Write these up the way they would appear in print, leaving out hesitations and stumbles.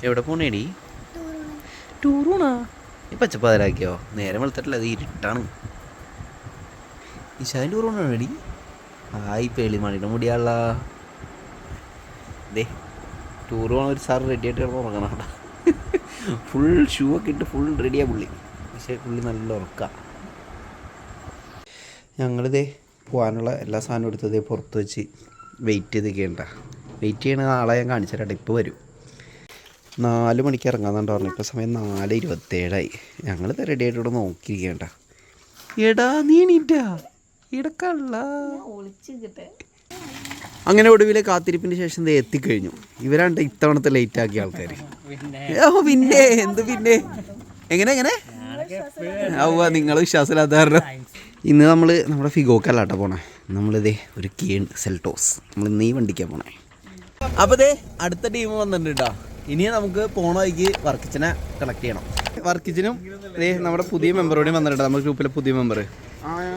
എവിടെ പോണേടി? ടൂറൂണാ? ഈ പച്ചപ്പാതിരാക്കിയോ? നേരെ വെളുത്തിട്ടില്ല, അത് ഇരുട്ടാണ്. ഇഷാൻ ടൂറൂണാണേടി? ഈ പേളിമാണിയുടെ മുടിയാള ദേ ടൂർ പോകണ ഒരു സാർ റെഡി ആയിട്ട് കിടന്ന് ഉറങ്ങണം കേട്ടോ. ഫുൾ ഷൂ ഒക്കെ ഇട്ട് ഫുൾ റെഡിയാണ് പുള്ളി. പക്ഷേ പുള്ളി നല്ല ഉറക്കാം. ഞങ്ങളിതേ പോകാനുള്ള എല്ലാ സാധനവും എടുത്തതേ പുറത്ത് വെച്ച് വെയിറ്റ് ചെയ്തൊക്കെയുണ്ട. വെയിറ്റ് ചെയ്യണ ആളെ ഞാൻ കാണിച്ചു തരാം. ഇപ്പോൾ വരും. 4 മണിക്ക് ഇറങ്ങാമെന്നുണ്ട് പറഞ്ഞു. ഇപ്പോൾ സമയം 4:27. ഞങ്ങളിത് റെഡി ആയിട്ട് ഇവിടെ നോക്കിയിരിക്കേണ്ട. എടാ നീ എണീറ്റാ? ഇടക്കല്ല. അങ്ങനെ ഒടുവിലെ കാത്തിരിപ്പിന് ശേഷം ഇത് എത്തിക്കഴിഞ്ഞു. ഇവരാണ്ട് ഇത്തവണത്തെ ലേറ്റ് ആക്കിയ ആൾക്കാർ. പിന്നെ എന്ത് പിന്നെ എങ്ങനെ ആവുക നിങ്ങൾ വിശ്വാസമില്ലാത്ത കാരണം. ഇന്ന് നമ്മൾ നമ്മുടെ ഫിഗോക്കല്ലാട്ടോ പോണേ. നമ്മളിതേ ഒരു കിയൺ സെൽട്ടോസ് നമ്മൾ ഇന്ന് ഈ വണ്ടിക്കാണ് പോണേ. അപ്പോൾ ദേ അടുത്ത ടീം വന്നിട്ടുണ്ട് കേട്ടോ. ഇനി നമുക്ക് പോണ വഴിക്ക് വർക്കിച്ചിനെ കളക്ട് ചെയ്യണം. വർക്കിച്ചിനും ദേ നമ്മുടെ പുതിയ മെമ്പറോടെയും വന്നിട്ടുണ്ട്. നമ്മുടെ ഗ്രൂപ്പിലെ പുതിയ മെമ്പർ.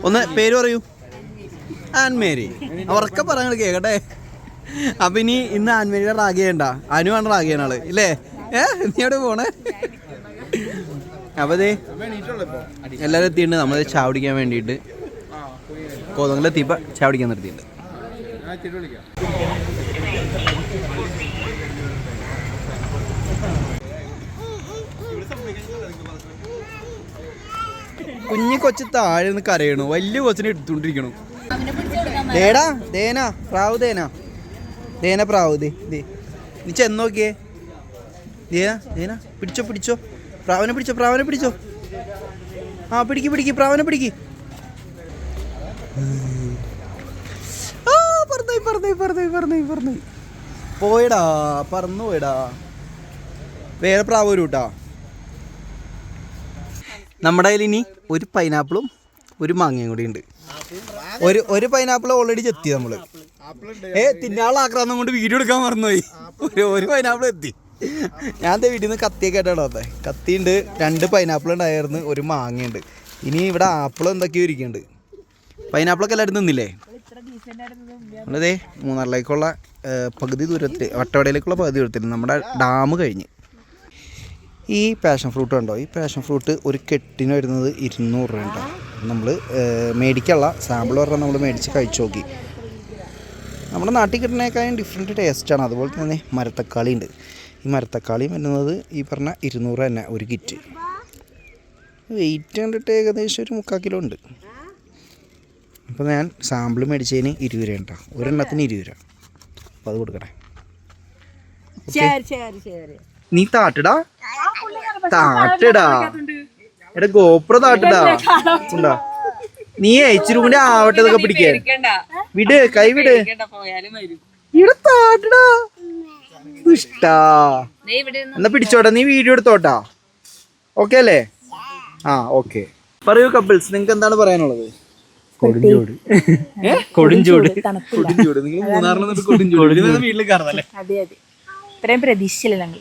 ഒന്ന് പേര് പറയൂ. ആൻമേരി. ഉറക്കെ പറയാൻ കേക്കട്ടെ. അപ്പം ഇനി ഇന്ന് ആൻമേരിയുടെ റാഗ് ചെയ്യണ്ട, അനുവാണ് റാഗ് ചെയ്യണ ആള് ഇല്ലേ? നീ എവിടെ പോണേ? അപ്പോൾ ദേ എല്ലാവരും എത്തിയിട്ടുണ്ട്. നമ്മൾ ചായ കുടിക്കാൻ വേണ്ടിയിട്ട് കോതങ്ങളിലെത്തിയപ്പോൾ ചായ കുടിക്കാൻ നിർത്തിയിട്ടുണ്ട്. കുഞ്ഞു കൊച്ചു താഴെ നിന്ന് കരയണു. വലിയ കൊച്ചിനെ എടുത്തുകൊണ്ടിരിക്കണു. ദേടാ ദേന പ്രാവ് ദേന പ്രാവ് ദേ നീ ചെന്ന് നോക്കിയേ. ദേന പിടിച്ചോ പ്രാവനെ പിടിച്ചോ. ആ പിടിക്ക് പ്രാവനെ പിടിക്ക്. പറന്നു പോയടാ. പറന്നു പോയടാ. വേറെ പ്രാവ് വരും കേട്ടാ. നമ്മുടെ കയ്യിൽ ഇനി ഒരു പൈനാപ്പിളും ഒരു മാങ്ങയും കൂടി ഉണ്ട്. ഒരു പൈനാപ്പിൾ ഓൾറെഡി ചെത്തി നമ്മൾ. തിന്നാളാക്രാന്തം കൊണ്ട് വീഡിയോ എടുക്കാൻ മറന്നുപോയി. ഒരു പൈനാപ്പിൾ എത്തി. ഞാൻ വീട്ടിൽ നിന്ന് കത്തിയൊക്കെ ആയിട്ടാണ് വന്നത്. കത്തിയുണ്ട്, 2 പൈനാപ്പിൾ ഉണ്ടായിരുന്നു, ഒരു മാങ്ങയുണ്ട്. ഇനി ഇവിടെ ആപ്പിൾ എന്തൊക്കെയോ ഇരിക്കുന്നുണ്ട്. പൈനാപ്പിളൊക്കെ എല്ലാവരും നിന്നില്ലേ? നമ്മളതേ മൂന്നാറിലേക്കുള്ള പകുതി ദൂരത്തിൽ, വട്ടവടയിലേക്കുള്ള പകുതി ദൂരത്തിൽ നമ്മുടെ ഡാം കഴിഞ്ഞ്. ഈ പാഷൻ ഫ്രൂട്ട് കണ്ടോ? ഈ പാഷൻ ഫ്രൂട്ട് ഒരു കെട്ടിന് വരുന്നത് 200 രൂപ ഉണ്ടോ. നമ്മൾ മേടിക്കാനുള്ള സാമ്പിൾ പറഞ്ഞാൽ നമ്മൾ മേടിച്ച് കഴിച്ചു നോക്കി. നമ്മുടെ നാട്ടിൽ കിട്ടുന്നതിനേക്കാളും ഡിഫറെൻറ്റ് ടേസ്റ്റാണ്. അതുപോലെ തന്നെ മരത്തക്കാളി ഉണ്ട്. ഈ മരത്തക്കാളിയും വരുന്നത് ഈ പറഞ്ഞ 200 തന്നെ ഒരു കിറ്റ്. വെയിറ്റ് കണ്ടിട്ട് ഏകദേശം ഒരു 3/4 കിലോ ഉണ്ട്. അപ്പോൾ ഞാൻ സാമ്പിൾ മേടിച്ചതിന് 20 രൂപ ഉണ്ടോ. ഒരെണ്ണത്തിന് 20 രൂപ. അപ്പോൾ അത് കൊടുക്കണേ. നീ താട്ടിടാ എടാ ഗോപ്ര താട്ടിടാ ഉണ്ടാ. നീ ഇച്ചിരി കൂടി ആവട്ടെ ഇതൊക്കെ പിടിക്കാൻ. വിട്, കൈ വിട്. ഇവിടെ താട്ടിടാ. ഇഷ്ടാ എന്നാ പിടിച്ചോട്ടെ. നീ വീഡിയോ എടുത്തോട്ടാ. ഓക്കെ അല്ലേ? ഓക്കെ. പറയൂ കപ്പിൾസ്, നിങ്ങൾക്ക് എന്താണ് പറയാനുള്ളത്? കൊടുംചൂട്. നിങ്ങൾ മൂന്നാറിൽ കൊടുംചൂട് വീട്ടിൽ കയറുന്നല്ലേ? ഇത്രയും പ്രതീക്ഷിച്ചില്ല ഞങ്ങൾ.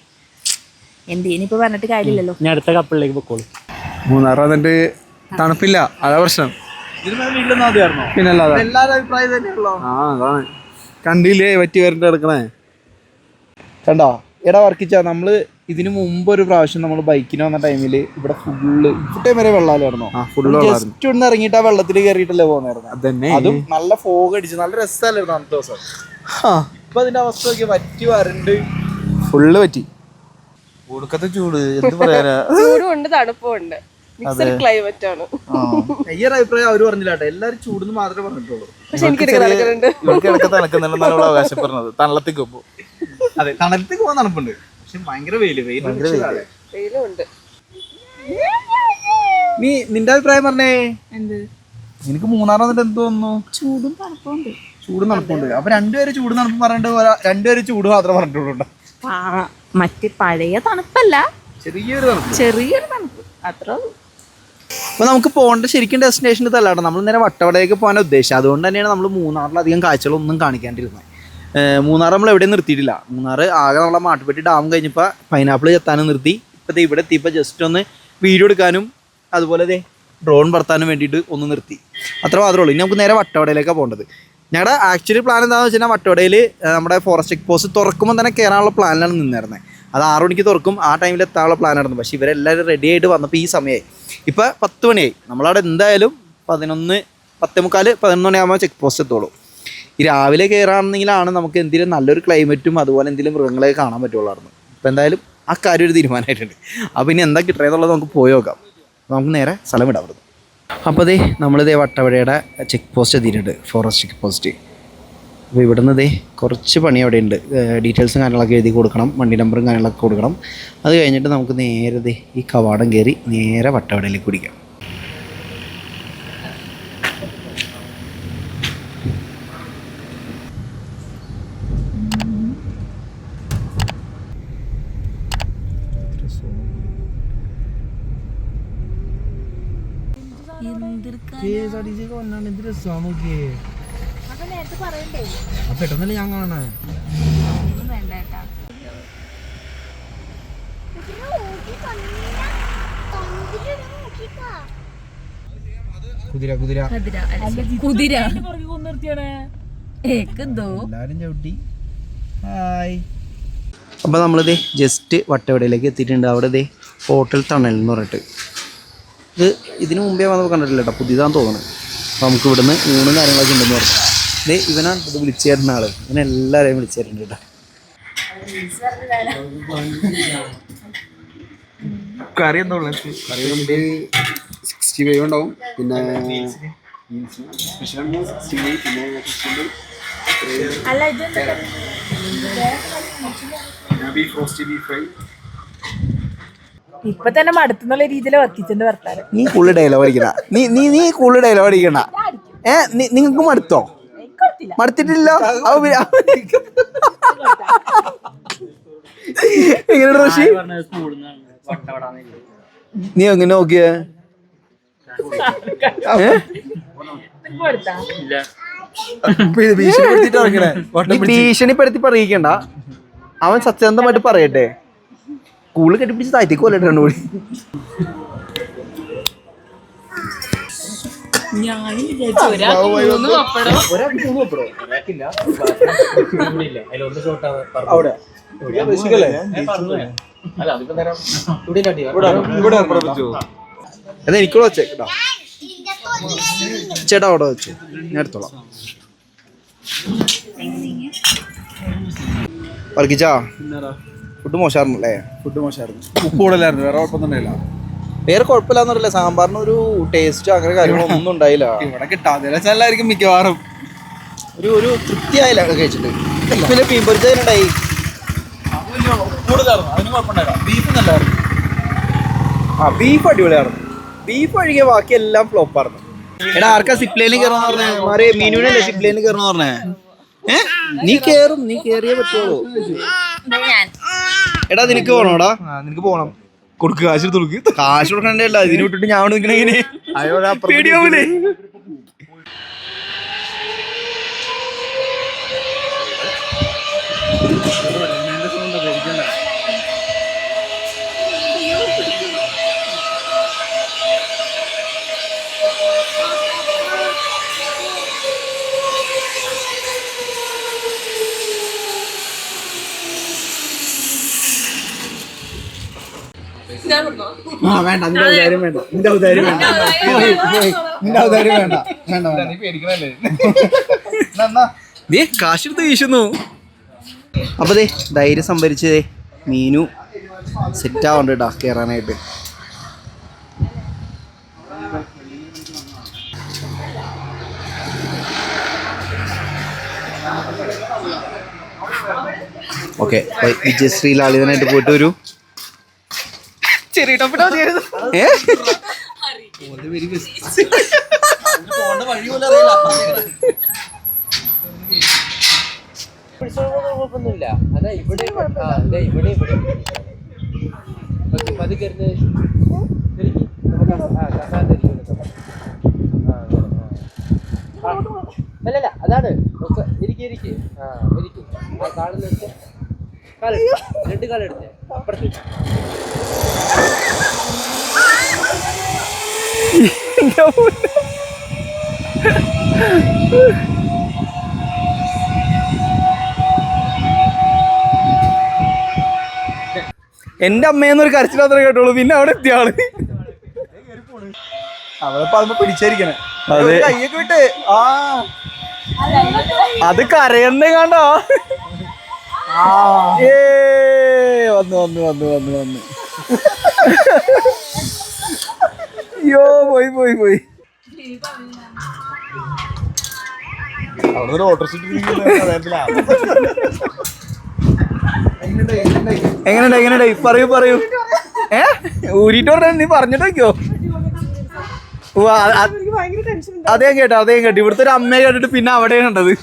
എന്ത് ഇനിയിപ്പോ പറഞ്ഞിട്ട് കാര്യമില്ലല്ലോ. ഞാൻ അടുത്ത കപ്പിളിലേക്ക് പൊക്കോളൂ. മൂന്നാർ വന്നിട്ട് തണുപ്പില്ല, അതാ പ്രശ്നം. പിന്നല്ലാതെ എല്ലാവരും അഭിപ്രായം തന്നെയുള്ളൂ. അതാണ് കണ്ടില്ലേ പറ്റി വരണ്ട കിടക്കണേ. കണ്ടോ എടാ വർക്കിച്ചാ, നമ്മള് ഇതിനു മുമ്പ് ഒരു പ്രാവശ്യം നമ്മൾ ബൈക്കിന് വന്ന ടൈമിൽ ഇവിടെ ഫുള്ള് ഇവിടേ വരെ വെള്ളമായിരുന്നു. ജസ്റ്റ് ഒന്ന് ഇറങ്ങിയിട്ട് ആ വെള്ളത്തിൽ കയറിയിട്ടല്ലേ പോകുന്നായിരുന്നു. അതും നല്ല ഫോഗ് അടിച്ച് നല്ല രസമല്ലായിരുന്നു അന്നത്തെ ദിവസം. ഇപ്പൊ അതിന്റെ അവസ്ഥ നോക്കി പറ്റി വരണ്ട് ഫുള്ള് പറ്റി. ഒടുക്കത്തെ ചൂട്, എന്ത് പറയാനാ. ചൂടുണ്ട് തണുപ്പുണ്ട്, മിക്സഡ് ക്ലൈമറ്റ് ആണ്. ഈ ഒരു അഭിപ്രായം അവര് പറഞ്ഞില്ല കേട്ടോ. എല്ലാരും ചൂടെന്ന് മാത്രമേ പറഞ്ഞിട്ടുള്ളൂ. പക്ഷെ എനിക്ക് അവകാശപ്പെടുന്നത് തണലത്തേക്ക് പോകുമ്പോ. അതെ, തണലത്തേക്ക് പോകാൻ തണുപ്പുണ്ട്, പക്ഷെ ഭയങ്കര വെയിലുണ്ട്. നീ നിന്റെ അഭിപ്രായം പറഞ്ഞേ. എന്ത്? എനിക്ക് മൂന്നാർ വന്നിട്ട് എന്ത് തോന്നുന്നു? ചൂടും തണുപ്പുണ്ട്. അപ്പൊ രണ്ടുപേരും ചൂട് തണുപ്പ് പറഞ്ഞിട്ട് രണ്ടുപേരും ചൂട് മാത്രമേ പറഞ്ഞിട്ടുള്ളൂ. മറ്റേ പഴയ തണുപ്പല്ല, ചെറിയൊരു തണുപ്പ് അത്ര. അപ്പൊ നമുക്ക് പോകേണ്ട ശരിക്കും ഡെസ്റ്റിനേഷൻ തല്ലാട്ടോ. നമ്മൾ നേരെ വട്ടവടയിലേക്ക് പോകാൻ ഉദ്ദേശിച്ചത്. അതുകൊണ്ട് തന്നെയാണ് നമ്മൾ മൂന്നാറിലധികം കാഴ്ചകളൊന്നും കാണിക്കാണ്ടിരുന്നത്. മൂന്നാർ നമ്മൾ എവിടെയും നിർത്തിയിട്ടില്ല. മൂന്നാർ ആകെ നമ്മളെ മാട്ടുപ്പെട്ടി ഡാം കഴിഞ്ഞപ്പോൾ പൈനാപ്പിൾ ചെത്താനും നിർത്തി. ഇപ്പോഴത്തെ ഇവിടെ എത്തിയപ്പോൾ ജസ്റ്റ് ഒന്ന് വീഡിയോ എടുക്കാനും അതുപോലെ ഡ്രോൺ പറത്താനും വേണ്ടിയിട്ട് ഒന്ന് നിർത്തി. അത്ര മാത്രമേ ഉള്ളൂ. ഇനി നമുക്ക് നേരെ വട്ടവടയിലേക്കാണ് പോകേണ്ടത്. ഞങ്ങളുടെ ആക്ച്വലി പ്ലാൻ എന്താണെന്ന് വെച്ച് കഴിഞ്ഞാൽ വട്ടവടയിൽ നമ്മുടെ ഫോറസ്റ്റ് ചെക്ക് പോസ്റ്റ് തുറക്കുമ്പോൾ തന്നെ കയറാനുള്ള പ്ലാനിലാണ് നിന്നിരുന്നത്. അത് 6 മണിക്ക് തുറക്കും. ആ ടൈമിൽ എത്താനുള്ള പ്ലാനായിരുന്നു. പക്ഷേ ഇവരെല്ലാവരും റെഡി ആയിട്ട് വന്നപ്പോൾ ഈ സമയമായി. ഇപ്പോൾ 10 മണിയായി. നമ്മളവിടെ എന്തായാലും 11, 10:45, 11 മണിയാകുമ്പോൾ ചെക്ക് പോസ്റ്റ് എത്തുള്ളൂ. ഈ രാവിലെ കയറാണെന്നെങ്കിലാണ് നമുക്ക് എന്തെങ്കിലും നല്ലൊരു ക്ലൈമറ്റും അതുപോലെ എന്തെങ്കിലും മൃഗങ്ങളെ കാണാൻ പറ്റുള്ളായിരുന്നു. ഇപ്പോൾ എന്തായാലും ആ കാര്യം ഒരു തീരുമാനമായിട്ടുണ്ട്. അപ്പോൾ ഇനി എന്താ കിട്ടുന്നതെന്നുള്ളത് നമുക്ക് പോയി നോക്കാം. നമുക്ക് നേരെ സ്ഥലം വിടാം അവിടുന്ന്. അപ്പോൾ നമ്മളിതേ വട്ടവടയുടെ ചെക്ക് പോസ്റ്റ് എത്തിയിട്ടുണ്ട്, ഫോറസ്റ്റ് ചെക്ക് പോസ്റ്റ്. അപ്പോൾ ഇവിടുന്ന് കുറച്ച് പണി അവിടെ ഉണ്ട്. ഡീറ്റെയിൽസും കാര്യങ്ങളൊക്കെ എഴുതി കൊടുക്കണം, വണ്ടി നമ്പറും കാര്യങ്ങളൊക്കെ കൊടുക്കണം. അത് കഴിഞ്ഞിട്ട് നമുക്ക് നേരെ ഈ കവാടം കയറി നേരെ വട്ടവടയിലേക്ക് കുടിക്കാം. പെട്ടെന്നല്ലേ ഞാൻ കാണണേ. കുതിര കുതിര കുതിര എല്ലാരും ചവിട്ടി. ഹായ്. അപ്പോൾ നമ്മളിത് ജസ്റ്റ് വട്ടവടയിലേക്ക് എത്തിയിട്ടുണ്ട്. അവിടെ ഹോട്ടൽ തണൽ എന്ന് പറഞ്ഞിട്ട്, ഇതിന് മുമ്പേ വന്നപ്പോൾ കണ്ടിട്ടില്ല കേട്ടോ, പുതിയതാന്ന് തോന്നുന്നു. അപ്പോൾ നമുക്ക് ഇവിടുന്ന് ഊണും കാര്യങ്ങളൊക്കെ ഉണ്ടെന്ന് പറഞ്ഞു. ഇവനാണ് ഇത് വിളിച്ചേരുന്ന ആള്. ഇവനെല്ലാവരെയും വിളിച്ചേരുന്നുണ്ട് കേട്ടോ. കറി എന്താ ഉള്ളത്? കറി നമുക്ക് 65 ഉണ്ടാവും, പിന്നെ സ്പെഷ്യൽ 65, പിന്നെ ബീഫ് റോസ്റ്റ്, ബീഫ് ഫ്രൈ. ഇപ്പൊ തന്നെ മടുത്തുന്നുള്ള രീതിയിൽ വത്തിച്ചെന്ന് വർത്താനം. നീ കൂടുതൽ ഡയലോഗ് അടിക്കണ, നീ കൂടുതൽ ഡയലോഗ് അടിക്കണ. നിങ്ങൾക്ക് മടുത്തോ? മടുത്തിട്ടില്ല. എങ്ങനെ റോഷി, നീ എങ്ങനെ നോക്കിയേ? ഭീഷണിപ്പെടുത്തി പറയിക്കണ്ട. അവൻ സത്യസന്ധമായിട്ട് പറയട്ടെ. സ്കൂളിൽ കെട്ടിപ്പിടിച്ച് താഴ്ത്തിക്കോല്ലേ രണ്ടുകൂടി. എനിക്കൂടെ വെച്ചേ കേട്ടോ ചേട്ടാ, അവിടെ വെച്ചു ഞാൻ എടുത്തോളാം. വർക്കിച്ചാ ഫുഡ് മോശമായിരുന്നല്ലേ? ഫുഡ് മോശമായിരുന്നു, ഉപ്പ് കൂടുതലായിരുന്നു, വേറെ കുഴപ്പമൊന്നുമില്ല. വേറെ കുഴപ്പമില്ലാന്ന് പറയില്ല, സാമ്പാറിന് ഒരു ടേസ്റ്റ് അങ്ങനെ കാര്യങ്ങളൊന്നും ഉണ്ടായില്ല. ഇവിടെ കിട്ടാതെ വെച്ചാലായിരിക്കും മിക്കവാറും. ഒരു തൃപ്തിയായില്ല കഴിച്ചിട്ട്. പിന്നെ മീൻ പൊരിച്ചതിനുണ്ടായി. ബീഫ് അടിപൊളിയായിരുന്നു. ബീഫ് ഒഴികെ ബാക്കി എല്ലാം ഫ്ലോപ്പായിരുന്നു. എടാ, ആർക്കാ സിപ്ലൈനിൽ കയറണമെന്ന് പറഞ്ഞേ? മാറി മീനുവിനല്ലേ സിപ്ലൈനിൽ കയറണമെന്ന് പറഞ്ഞേ? നീ കേറും, നീ കേറിയേ പറ്റുള്ളൂ. എടാ നിനക്ക് പോണോടാ? നിനക്ക് പോണം. കൊടുക്ക്, കാശ് എടുത്ത് കൊടുക്ക്. കാശ് കൊടുക്കണ്ടല്ല, ഇതിന് വിട്ടിട്ട് ഞാൻ നിൽക്കണ എങ്ങനെ? പേടിയാവൂലേ? വേണ്ട, നിന്റെ ഔദാര്യം വേണ്ട, നിന്റെ ഔദാര്യം വേണ്ട, നിന്റെ ഔദാര്യം വേണ്ട, നീ കാശെടുത്ത് വീശുന്നു. അപ്പൊ ധൈര്യം സംഭരിച്ചതേ മീനു സെറ്റ് ആവണ്ട കേട്ടാ കയറാനായിട്ട്. ഓക്കെ, വിജയശ്രീ ലാളിതനായിട്ട് പോയിട്ട് വരൂ. ചെറിയ ടോപ്പിട്ടോ കുഴപ്പമൊന്നുമില്ല. അതാ ഇവിടെ ഇവിടെ പതുക്കരുന്ന് അല്ലല്ല, അതാണ് ഇരിക്കും. ആ ഇരിക്കും. ആ കാളിലെടുത്ത് കാലെടുത്ത് 2 കാലെടുത്ത് അപ്പുറത്ത്. എന്റെ അമ്മയെന്നൊരു കരച്ചിൽ മാത്രമേ കേട്ടോളൂ, പിന്നെ അവിടെ എത്തിയ ആള്. അവളിപ്പോ അതിപ്പോ പിടിച്ചായിരിക്കണേ. അതെ. കയ്യൊക്കെ വിട്ട് അത് കരയുന്നേ കണ്ടോ. വന്നു വന്നു വന്നു വന്നു വന്നു. അയ്യോ പോയി പോയി പോയി. അവിടെ ഓട്ടോറിക്ഷ എങ്ങനെയുണ്ടായി പറയൂ പറയൂ. ഊരിട്ട് പറഞ്ഞ നീ പറഞ്ഞിട്ട് വെക്കോ. അതേ കേട്ടോ ഇവിടുത്തെ ഒരു അമ്മയെ കേട്ടിട്ട് പിന്നെ അവിടെയാണ് കണ്ടത്.